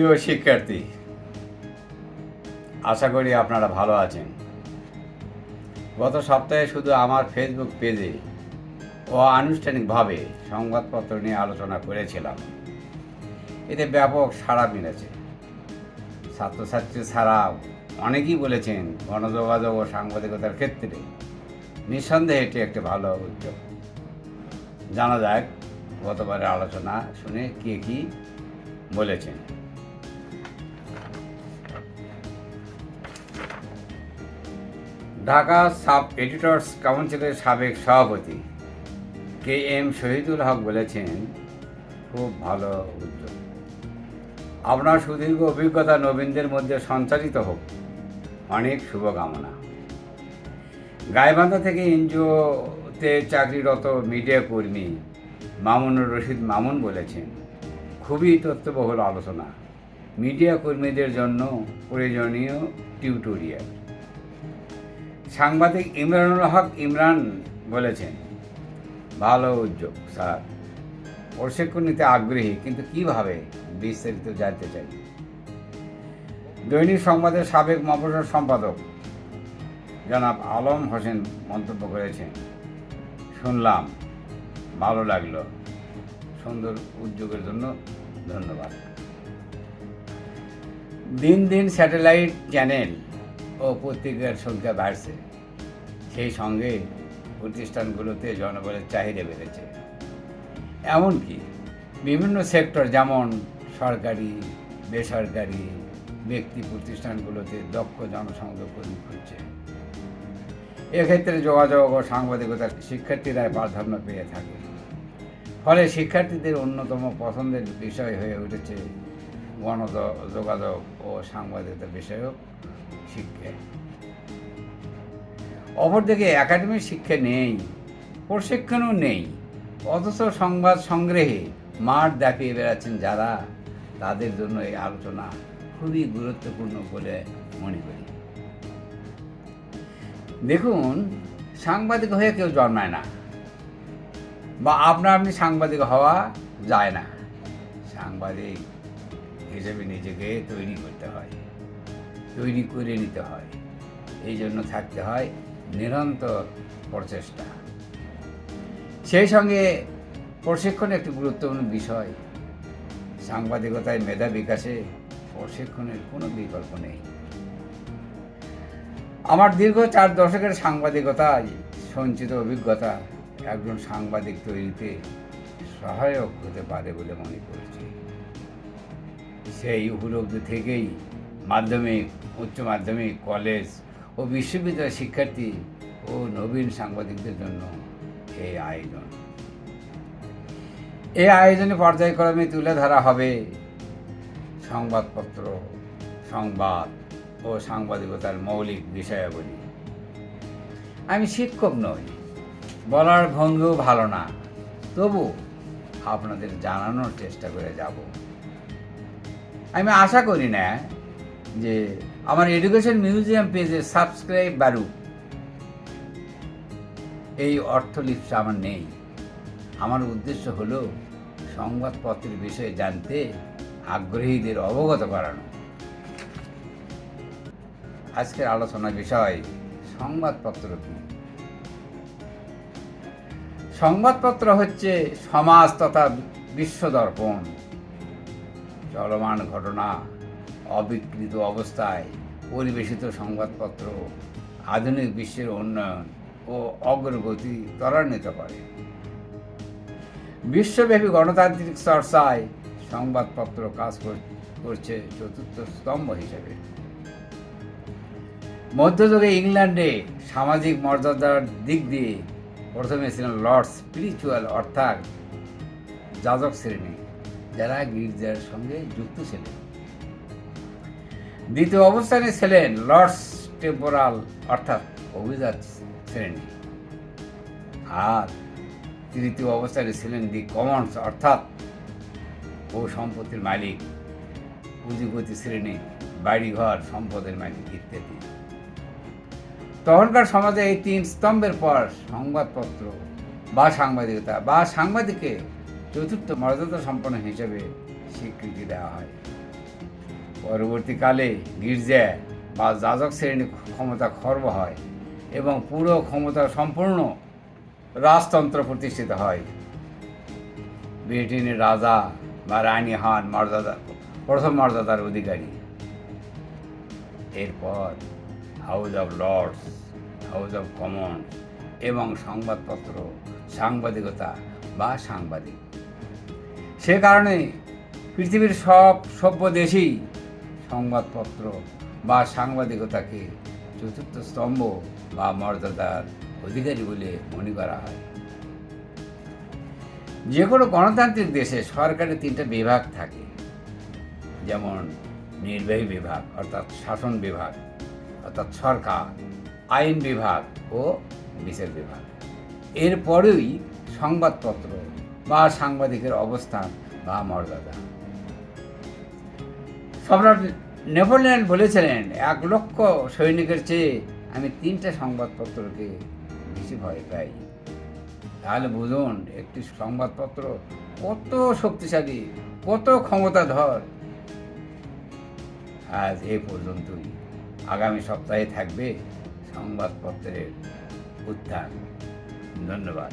প্রিয় শিক্ষার্থী, আশা করি আপনারা ভালো আছেন। গত সপ্তাহে শুধু আমার ফেসবুক পেজে ও আনুষ্ঠানিকভাবে সংবাদপত্র নিয়ে আলোচনা করেছিলাম। এতে ব্যাপক সাড়া মিলেছে। ছাত্রছাত্রী ছাড়াও অনেকেই বলেছেন গণযোগাযোগ ও সাংবাদিকতার ক্ষেত্রে নিঃসন্দেহে এটি একটি ভালো উদ্যোগ। জানা যাক গতবারের আলোচনা শুনে কে কী বলেছেন। ঢাকা সাব এডিটর্স কাউন্সিলের সাবেক সভাপতি KM শহীদুল হক বলেছেন, খুব ভালো উদ্যোগ। আপনার সুদীর্ঘ অভিজ্ঞতা নবীনদের মধ্যে সঞ্চারিত হোক, অনেক শুভকামনা। গাইবান্ধা থেকে এনজিওতে চাকরিরত মিডিয়া কর্মী মামুনুর রশিদ মামুন বলেছেন, খুবই তথ্যবহুল আলোচনা, মিডিয়া কর্মীদের জন্য প্রয়োজনীয় টিউটোরিয়াল। সাংবাদিক ইমরানুল হক ইমরান বলেছেন, ভালো উদ্যোগ স্যার, প্রশিক্ষণ নিতে আগ্রহী, কিন্তু কিভাবে বিস্তারিত জানতে চাই। দৈনিক সংবাদের সাবেক মফস্বল সম্পাদক জনাব আলম হোসেন মন্তব্য করেছেন, শুনলাম, ভালো লাগলো, সুন্দর উদ্যোগের জন্য ধন্যবাদ। দিন দিন স্যাটেলাইট চ্যানেল ও পত্রিকার সংখ্যা বাড়ছে, সেই সঙ্গে প্রতিষ্ঠানগুলোতে জনবলের চাহিদা বেড়েছে। এমনকি বিভিন্ন সেক্টর যেমন সরকারি, বেসরকারি, ব্যক্তি প্রতিষ্ঠানগুলোতে দক্ষ জনসংযোগ কর্মী খুঁজছে। এক্ষেত্রে যোগাযোগ ও সাংবাদিকতার শিক্ষার্থীরাই প্রাধান্য পেয়ে থাকে। ফলে শিক্ষার্থীদের অন্যতম পছন্দের বিষয় হয়ে উঠেছে গণযোগাযোগ ও সাংবাদিকতা বিষয়ক শিক্ষা। অপরদিকে একাডেমিক শিক্ষা নেই, প্রশিক্ষণও নেই, অথচ সংবাদ সংগ্রহে মাঠ দাপিয়ে বেড়াচ্ছেন যারা, তাদের জন্য এই আলোচনা খুবই গুরুত্বপূর্ণ বলে মনে করি। দেখুন, সাংবাদিক হয়ে কেউ জন্মায় না, বা আপনি সাংবাদিক হওয়া যায় না। সাংবাদিক হিসেবে নিজেকে তৈরি করতে হয়, তৈরি করে নিতে হয়। এই জন্য থাকতে হয় নিরন্তর প্রচেষ্টা। সেই সঙ্গে প্রশিক্ষণ একটি গুরুত্বপূর্ণ বিষয়। সাংবাদিকতায় মেধা বিকাশে প্রশিক্ষণের কোনো বিকল্প নেই। আমার দীর্ঘ 4 দশকের সাংবাদিকতায় সঞ্চিত অভিজ্ঞতা একজন সাংবাদিক তৈরিতে সহায়ক হতে পারে বলে মনে করছি। সেই উপলব্ধি থেকেই মাধ্যমিক, উচ্চ মাধ্যমিক, কলেজ ও বিশ্ববিদ্যালয়ের শিক্ষার্থী ও নবীন সাংবাদিকদের জন্য এই আয়োজন। এই আয়োজনে পর্যায়ক্রমে তুলে ধরা হবে সংবাদপত্র, সংবাদ ও সাংবাদিকতার মৌলিক বিষয়াবলী। আমি শিক্ষক নই, বলার ভঙ্গিও ভালো না, তবু আপনাদের জানানোর চেষ্টা করে যাব। আমি আশা করি না যে আমার এডুকেশন মিউজিয়াম পেজে সাবস্ক্রাইব বাড়ুক, এই অর্থলিপ্সা আমার নেই। আমার উদ্দেশ্য হলো সংবাদপত্রের বিষয়ে জানতে আগ্রহীদের অবগত করানো। আজকের আলোচনার বিষয় সংবাদপত্র কি। সংবাদপত্র হচ্ছে সমাজ তথা বিশ্ব দর্পণ। চলমান ঘটনা অবিকৃত অবস্থায় পরিবেশিত সংবাদপত্র আধুনিক বিশ্বের উন্নয়ন ও অগ্রগতি ত্বরান্বিত করে। বিশ্বব্যাপী গণতান্ত্রিক চর্চায় সংবাদপত্র কাজ করছে চতুর্থ স্তম্ভ হিসেবে। মধ্যযুগে ইংল্যান্ডে সামাজিক মর্যাদার দিক দিয়ে প্রথমে ছিলেন লর্ডস স্পিরিচুয়াল, অর্থাৎ যাজক শ্রেণী, যারা গির্জার সঙ্গে যুক্ত ছিলেন। দ্বিতীয় অবস্থানে ছিলেন লর্ডস টেম্পোরাল, অর্থাৎ অভিজাত শ্রেণী। আর তৃতীয় অবস্থানে ছিলেন দি কমন্স, অর্থাৎ ও সম্পত্তির মালিক, পুঁজিপতি শ্রেণী, বাড়িঘর, সম্পদের মালিক ইত্যাদি। তখনকার সমাজে এই 3 স্তম্ভের পর সংবাদপত্র বা সাংবাদিকতা বা সাংবাদিককে চতুর্থ মর্যাদা সম্পন্ন হিসেবে স্বীকৃতি দেওয়া হয়। পরবর্তীকালে গির্জা বা যাজক শ্রেণীর ক্ষমতা খর্ব হয় এবং পুরো ক্ষমতা সম্পূর্ণ রাজতন্ত্র প্রতিষ্ঠিত হয়। ব্রিটেনের রাজা বা রানী হন প্রথম মর্যাদার অধিকারী। এরপর House of Lords, House of Commons এবং সংবাদপত্র, সাংবাদিকতা বা সাংবাদিক। সে কারণে পৃথিবীর সব সভ্য দেশেই সংবাদপত্র বা সাংবাদিকতাকে চতুর্থ স্তম্ভ বা মর্যাদার অধিকারী বলে মনে করা হয়। যে কোনো গণতান্ত্রিক দেশে সরকারের 3টা বিভাগ থাকে, যেমন নির্বাহী বিভাগ অর্থাৎ শাসন বিভাগ অর্থাৎ সরকার, আইন বিভাগ ও বিচার বিভাগ। এরপরেই সংবাদপত্র বা সাংবাদিকের অবস্থান বা মর্যাদা। সম্রাট নেপোলিয়ন বলেছিলেন, 1 লক্ষ সৈনিকের চেয়ে আমি 3টে সংবাদপত্রকে বেশি ভয় পাই। তাহলে বুঝুন একটি সংবাদপত্র কত শক্তিশালী, কত ক্ষমতাধর। আজ এই পর্যন্তই। আগামী সপ্তাহে থাকবে সংবাদপত্রের উত্থান। ধন্যবাদ।